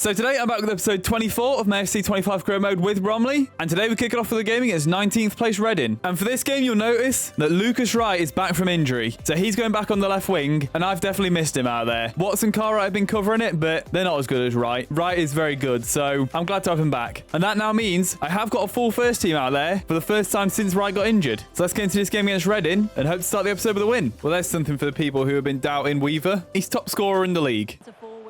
So today I'm back with episode 24 of my FC 25 career mode with Bromley, and today we kick it off with the gaming against 19th place Reading. And for this game you'll notice that Lucas Wright is back from injury, so he's going back on the left wing, and I've definitely missed him out there. Watson and Cartwright have been covering it, but they're not as good as Wright. Wright is very good, so I'm glad to have him back. And that now means I have got a full first team out there for the first time since Wright got injured. So let's get into this game against Reading and hope to start the episode with a win. Well, there's something for the people who have been doubting Weaver. He's top scorer in the league.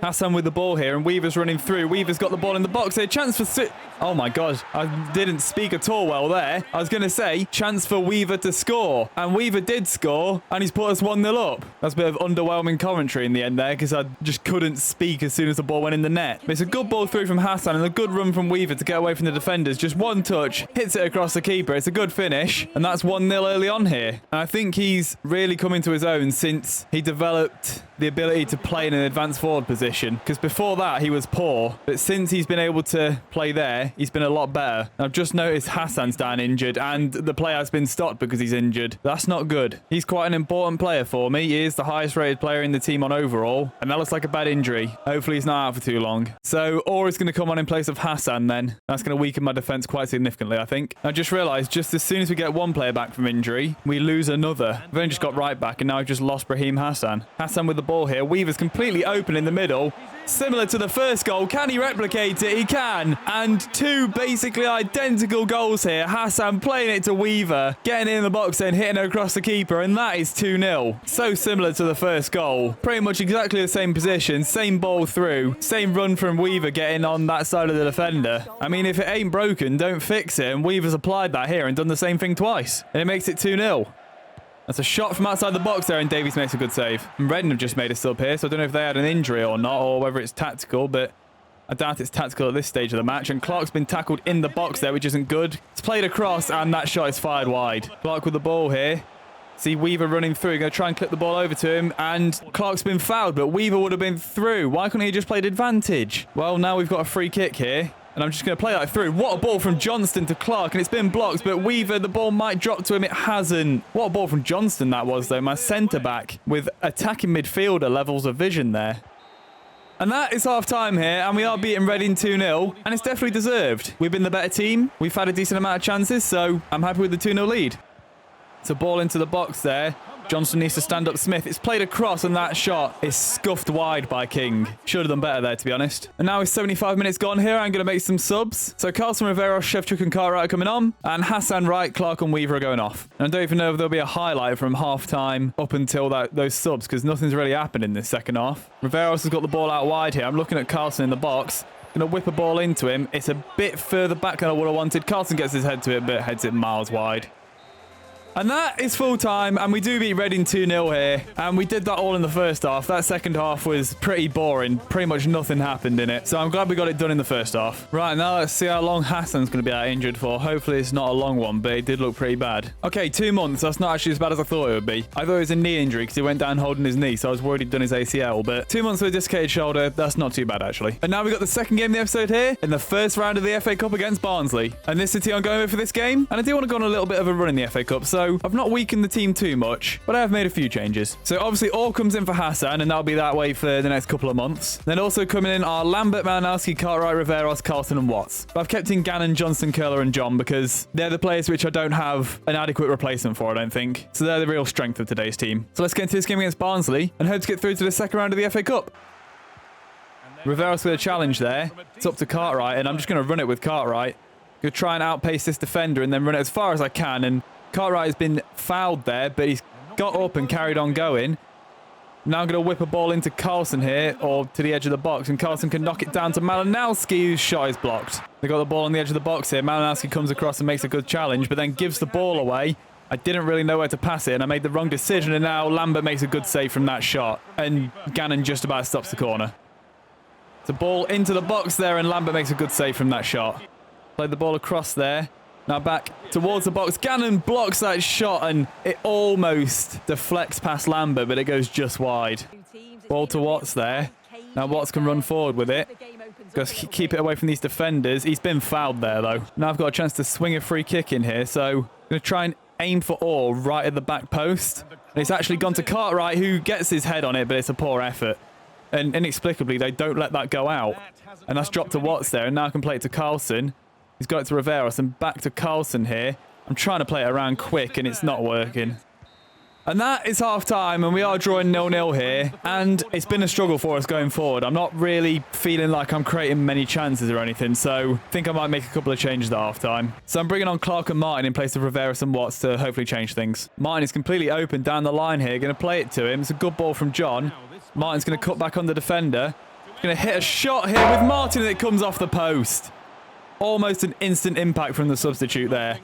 Hassan with the ball here, and Weaver's running through. Weaver's got the ball in the box here. Chance for... Oh my God, I didn't speak at all well there. I was going to say, chance for Weaver to score. And Weaver did score, and he's put us 1-0 up. That's a bit of underwhelming commentary in the end there, because I just couldn't speak as soon as the ball went in the net. But it's a good ball through from Hassan, and a good run from Weaver to get away from the defenders. Just one touch, hits it across the keeper. It's a good finish, and that's 1-0 early on here. And I think he's really come into his own since he developed the ability to play in an advanced forward position, because before that he was poor, but since he's been able to play there, he's been a lot better. And I've just noticed Hassan's down injured, and the player has been stopped because he's injured. That's not good. He's quite an important player for me. He is the highest rated player in the team on overall, and that looks like a bad injury. Hopefully he's not out for too long. So Orr is going to come on in place of Hassan then. That's going to weaken my defense quite significantly, I think. I just realized just as soon as we get one player back from injury, we lose another. We've only just got Wright back, and now I've just lost Brahim Hassan. Hassan with the ball here. Weaver's completely open in the middle. Similar to the first goal. Can he replicate it? He can. And two basically identical goals here. Hassan playing it to Weaver, getting it in the box and hitting it across the keeper, and that is 2-0. So similar to the first goal. Pretty much exactly the same position, same ball through, same run from Weaver getting on that side of the defender. I mean, if it ain't broken, don't fix it, and Weaver's applied that here and done the same thing twice, and it makes it 2-0. That's a shot from outside the box there, and Davies makes a good save. And Reading have just made a sub here, so I don't know if they had an injury or not, or whether it's tactical, but I doubt it's tactical at this stage of the match. And Clark's been tackled in the box there, which isn't good. It's played across, and that shot is fired wide. Clark with the ball here. See Weaver running through, going to try and clip the ball over to him, and Clark's been fouled, but Weaver would have been through. Why couldn't he just played advantage? Well, now we've got a free kick here. And I'm just going to play that through. What a ball from Johnston to Clark. And it's been blocked. But Weaver, the ball might drop to him. It hasn't. What a ball from Johnston that was, though. My centre-back with attacking midfielder levels of vision there. And that is half-time here. And we are beating Reading 2-0. And it's definitely deserved. We've been the better team. We've had a decent amount of chances. So I'm happy with the 2-0 lead. It's a ball into the box there. Johnson needs to stand up Smith. It's played across, and that shot is scuffed wide by King. Should have done better there, to be honest. And now it's 75 minutes gone here. I'm going to make some subs. So Carlson, Rivera, Shevchuk and Cartwright are coming on. And Hassan, Wright, Clark and Weaver are going off. And I don't even know if there'll be a highlight from half-time up until those subs, because nothing's really happened in this second half. Riveros has got the ball out wide here. I'm looking at Carlson in the box. Going to whip a ball into him. It's a bit further back than I would have wanted. Carlson gets his head to it, but heads it miles wide. And that is full time, and we do beat Reading 2-0 here, and we did that all in the first half. That second half was pretty boring. Pretty much nothing happened in it, so I'm glad we got it done in the first half. Right, now let's see how long Hassan's going to be out injured for. Hopefully it's not a long one, but it did look pretty bad. Okay, 2 months. That's not actually as bad as I thought it would be. I thought it was a knee injury because he went down holding his knee, so I was worried he'd done his ACL, but 2 months with a dislocated shoulder, that's not too bad actually. And now we got the second game of the episode here in the first round of the FA Cup against Barnsley. And this is the team I'm going with for this game, and I do want to go on a little bit of a run in the FA Cup, so I've not weakened the team too much, but I have made a few changes. So obviously Orr comes in for Hassan, and that'll be that way for the next couple of months. Then also coming in are Lambert, Malinowski, Cartwright, Riveros, Carlton and Watts. But I've kept in Gannon, Johnson, Curler and John because they're the players which I don't have an adequate replacement for, I don't think. So they're the real strength of today's team. So let's get into this game against Barnsley and hope to get through to the second round of the FA Cup. Riveros with a challenge there. It's up to Cartwright, and I'm just going to run it with Cartwright. Going to try and outpace this defender and then run it as far as I can, and Cartwright has been fouled there, but he's got up and carried on going. Now I'm going to whip a ball into Carlson here, or to the edge of the box, and Carlson can knock it down to Malinowski, whose shot is blocked. They got the ball on the edge of the box here. Malinowski comes across and makes a good challenge, but then gives the ball away. I didn't really know where to pass it, and I made the wrong decision, and now Lambert makes a good save from that shot, and Gannon just about stops the corner. It's a ball into the box there, and Lambert makes a good save from that shot. Played the ball across there. Now back towards the box. Gannon blocks that shot, and it almost deflects past Lambert, but it goes just wide. Ball to Watts there. Now Watts can run forward with it. Just keep it away from these defenders. He's been fouled there, though. Now I've got a chance to swing a free kick in here, so I'm going to try and aim for Orr right at the back post. And it's actually gone to Cartwright, who gets his head on it, but it's a poor effort. And inexplicably, they don't let that go out. And that's dropped to Watts there. And now I can play it to Carlson. He's got it to Riveros and back to Carlson here. I'm trying to play it around quick and it's not working. And that is half-time, and we are drawing 0-0 here. And it's been a struggle for us going forward. I'm not really feeling like I'm creating many chances or anything, so I think I might make a couple of changes at half-time. So I'm bringing on Clark and Martin in place of Riveros and Watts to hopefully change things. Martin is completely open down the line here. Going to play it to him. It's a good ball from John. Martin's going to cut back on the defender. Going to hit a shot here with Martin, and it comes off the post. Almost an instant impact from the substitute there.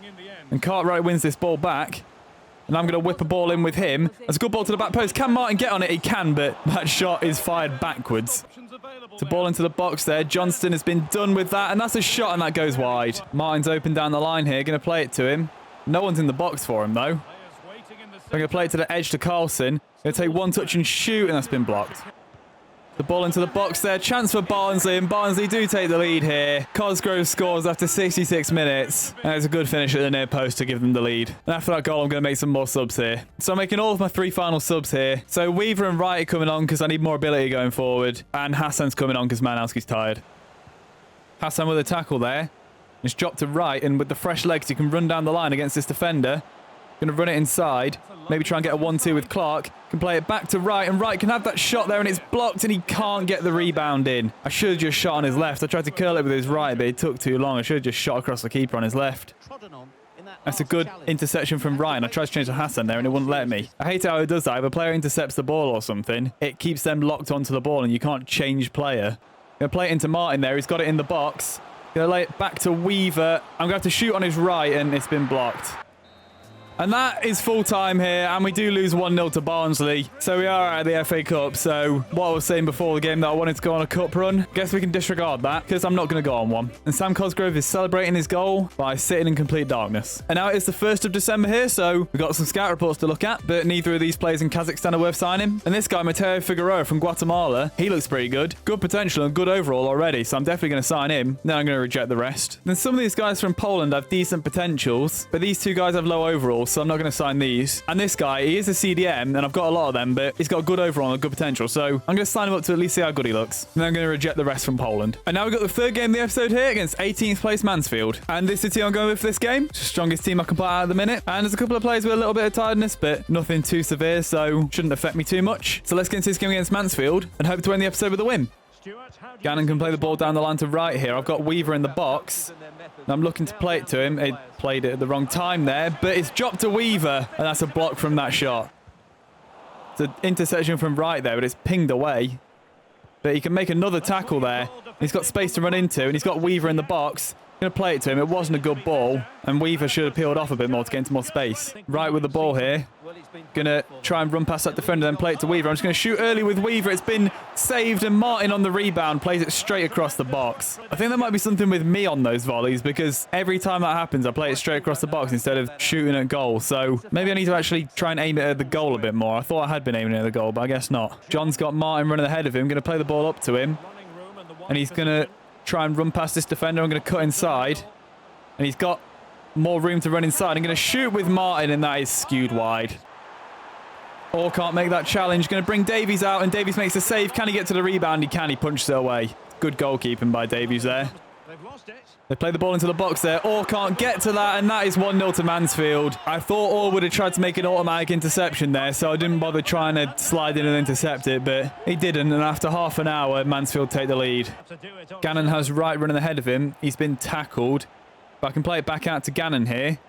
And Cartwright wins this ball back. And I'm going to whip a ball in with him. That's a good ball to the back post. Can Martin get on it? He can, but that shot is fired backwards. It's a ball into the box there. Johnston has been done with that, and that's a shot, and that goes wide. Martin's open down the line here. Going to play it to him. No one's in the box for him, though. I'm going to play it to the edge to Carlson. Going to take one touch and shoot, and that's been blocked. The ball into the box there. Chance for Barnsley, and Barnsley do take the lead here. Cosgrove scores after 66 minutes. And it's a good finish at the near post to give them the lead. And after that goal, I'm going to make some more subs here. So I'm making all of my 3 final subs here. So Weaver and Wright are coming on because I need more ability going forward. And Hassan's coming on because Manowski's tired. Hassan with a tackle there. It's dropped to Wright, and with the fresh legs, you can run down the line against this defender. Going to run it inside. Maybe try and get a 1-2 with Clark. Can play it back to Wright, and Wright can have that shot there, and it's blocked, and he can't get the rebound in. I should have just shot on his left. I tried to curl it with his right, but it took too long. I should have just shot across the keeper on his left. That's a good interception from Ryan. I tried to change to Hassan there, and it wouldn't let me. I hate how it does that. If a player intercepts the ball or something, it keeps them locked onto the ball, and you can't change player. Going to play it into Martin there. He's got it in the box. Going to lay it back to Weaver. I'm going to have to shoot on his right, and it's been blocked. And that is full time here, and we do lose 1-0 to Barnsley. So we are out of the FA Cup. So what I was saying before the game that I wanted to go on a cup run, guess we can disregard that because I'm not going to go on one. And Sam Cosgrove is celebrating his goal by sitting in complete darkness. And now it is the 1st of December here, so we've got some scout reports to look at, but neither of these players in Kazakhstan are worth signing. And this guy, Mateo Figueroa from Guatemala, he looks pretty good. Good potential and good overall already, so I'm definitely going to sign him. Then I'm going to reject the rest. Then some of these guys from Poland have decent potentials, but these 2 guys have low overall, so I'm not going to sign these. And this guy, he is a CDM, and I've got a lot of them, but he's got good overall and good potential, so I'm going to sign him up to at least see how good he looks. And then I'm going to reject the rest from Poland. And now we've got the 3rd game of the episode here against 18th place Mansfield. And this is the team I'm going with for this game. It's the strongest team I can put out at the minute. And there's a couple of players with a little bit of tiredness, but nothing too severe, so shouldn't affect me too much. So let's get into this game against Mansfield and hope to end the episode with a win. Gannon can play the ball down the line to Wright here. I've got Weaver in the box. And I'm looking to play it to him. He played it at the wrong time there, but it's dropped to Weaver, and that's a block from that shot. It's an interception from Wright there, but it's pinged away. But he can make another tackle there. He's got space to run into, and he's got Weaver in the box. Going to play it to him. It wasn't a good ball, and Weaver should have peeled off a bit more to get into more space. Wright with the ball here. Going to try and run past that defender, then play it to Weaver. I'm just going to shoot early with Weaver. It's been saved, and Martin on the rebound plays it straight across the box. I think there might be something with me on those volleys, because every time that happens, I play it straight across the box instead of shooting at goal. So maybe I need to actually try and aim it at the goal a bit more. I thought I had been aiming it at the goal, but I guess not. John's got Martin running ahead of him. Going to play the ball up to him, and he's going to try and run past this defender. I'm going to cut inside, and he's got more room to run inside. I'm going to shoot with Martin, and that is skewed wide. Or can't make that challenge. Going to bring Davies out, and Davies makes a save. Can he get to the rebound? He can. He punches it away. Good goalkeeping by Davies there. They play the ball into the box there. Orr can't get to that, and that is 1-0 to Mansfield. I thought Orr would have tried to make an automatic interception there, so I didn't bother trying to slide in and intercept it, but he didn't, and after half an hour, Mansfield take the lead. Gannon has Wright running ahead of him. He's been tackled, but I can play it back out to Gannon here.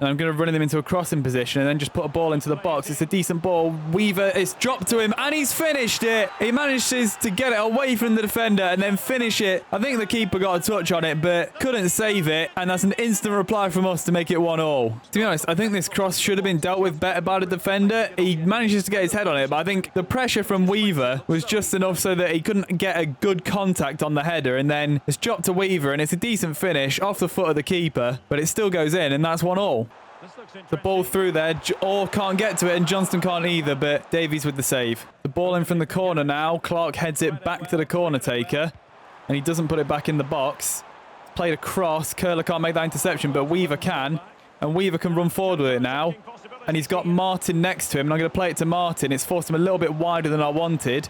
And I'm going to run him into a crossing position and then just put a ball into the box. It's a decent ball. Weaver, it's dropped to him, and he's finished it. He manages to get it away from the defender and then finish it. I think the keeper got a touch on it, but couldn't save it. And that's an instant reply from us to make it 1-1. To be honest, I think this cross should have been dealt with better by the defender. He manages to get his head on it, but I think the pressure from Weaver was just enough so that he couldn't get a good contact on the header. And then it's dropped to Weaver, and it's a decent finish off the foot of the keeper, but it still goes in, and that's 1-1. The ball through there. Orr can't get to it, and Johnston can't either, but Davies with the save. The ball in from the corner now. Clark heads it back to the corner taker, and he doesn't put it back in the box. Played across. Curler can't make that interception, but Weaver can, and Weaver can run forward with it now. And he's got Martin next to him, and I'm going to play it to Martin. It's forced him a little bit wider than I wanted.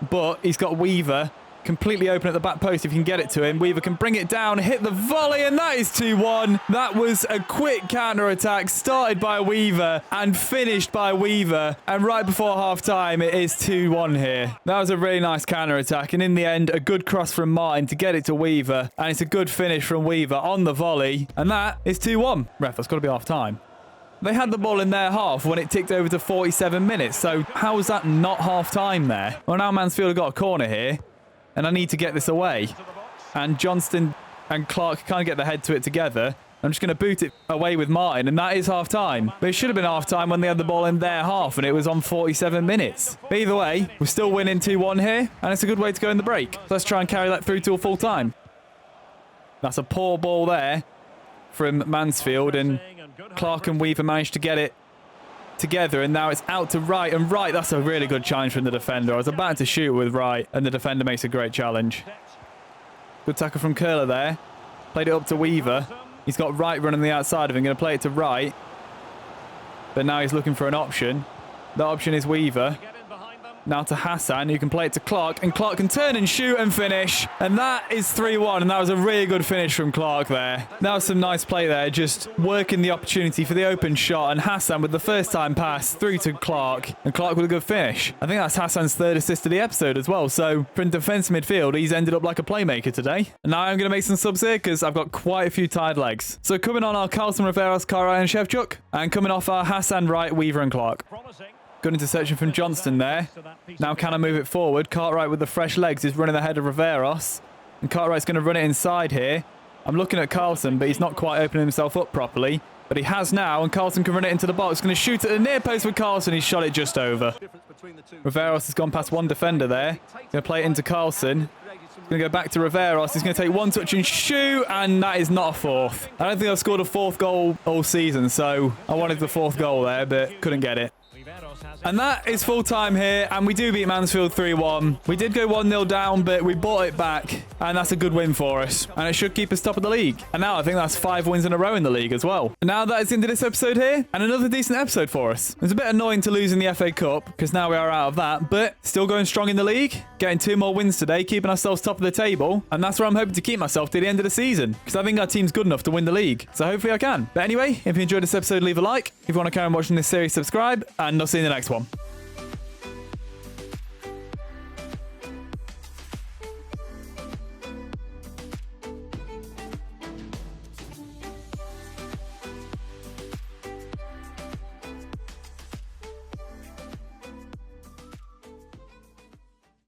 but he's got Weaver completely open at the back post if you can get it to him. Weaver can bring it down, hit the volley, and that is 2-1. That was a quick counter-attack started by Weaver and finished by Weaver. And right before half-time, it is 2-1 here. That was a really nice counter-attack, and in the end, a good cross from Martin to get it to Weaver. And it's a good finish from Weaver on the volley. And that is 2-1. Ref, that's got to be half-time. They had the ball in their half when it ticked over to 47 minutes, so how was that not half-time there? Well, now Mansfield have got a corner here. And I need to get this away. And Johnston and Clark can't get their head to it together. I'm just going to boot it away with Martin, and that is half-time. But it should have been half-time when they had the ball in their half, and it was on 47 minutes. But either way, we're still winning 2-1 here, and it's a good way to go in the break. So let's try and carry that through to a full-time. That's a poor ball there from Mansfield, and Clark and Weaver managed to get it together, and now it's out to Wright, and Wright, that's a really good challenge from the defender. I was about to shoot with Wright, and the defender makes a great challenge. Good tackle from Curler there. Played it up to Weaver. He's got Wright running the outside of him, going to play it to Wright. But now he's looking for an option. That option is Weaver. Now to Hassan, who can play it to Clark, and Clark can turn and shoot and finish. And that is 3-1, and that was a really good finish from Clark there. That was some nice play there, just working the opportunity for the open shot, and Hassan with the first time pass through to Clark, and Clark with a good finish. I think that's Hassan's third assist of the episode as well, so from defence midfield, he's ended up like a playmaker today. And now I'm going to make some subs here, because I've got quite a few tired legs. So coming on our Carlson, Riveros, Cartwright and Shevchuk, and coming off our Hassan, Wright, Weaver and Clark. Good interception from Johnston there. Now can I move it forward? Cartwright with the fresh legs is running ahead of Riveros. And Cartwright's going to run it inside here. I'm looking at Carlson, but he's not quite opening himself up properly. But he has now, and Carlson can run it into the box. Going to shoot at the near post with Carlson. He's shot it just over. Riveros has gone past one defender there. Going to play it into Carlson. Going to go back to Riveros. He's going to take one touch and shoot, and that is not a fourth. I don't think I've scored a fourth goal all season, so I wanted the fourth goal there, but couldn't get it. And that is full time here, and we do beat Mansfield 3-1. We did go 1-0 down, but we bought it back, and that's a good win for us. And it should keep us top of the league. And now I think that's 5 wins in a row in the league as well. And now that is into this episode here, and another decent episode for us. It's a bit annoying to lose in the FA Cup, because now we are out of that, but still going strong in the league. Getting 2 more wins today, keeping ourselves top of the table. And that's where I'm hoping to keep myself to the end of the season, because I think our team's good enough to win the league. So hopefully I can. But anyway, if you enjoyed this episode, leave a like. If you want to carry on watching this series, subscribe, and I'll see you in the next one.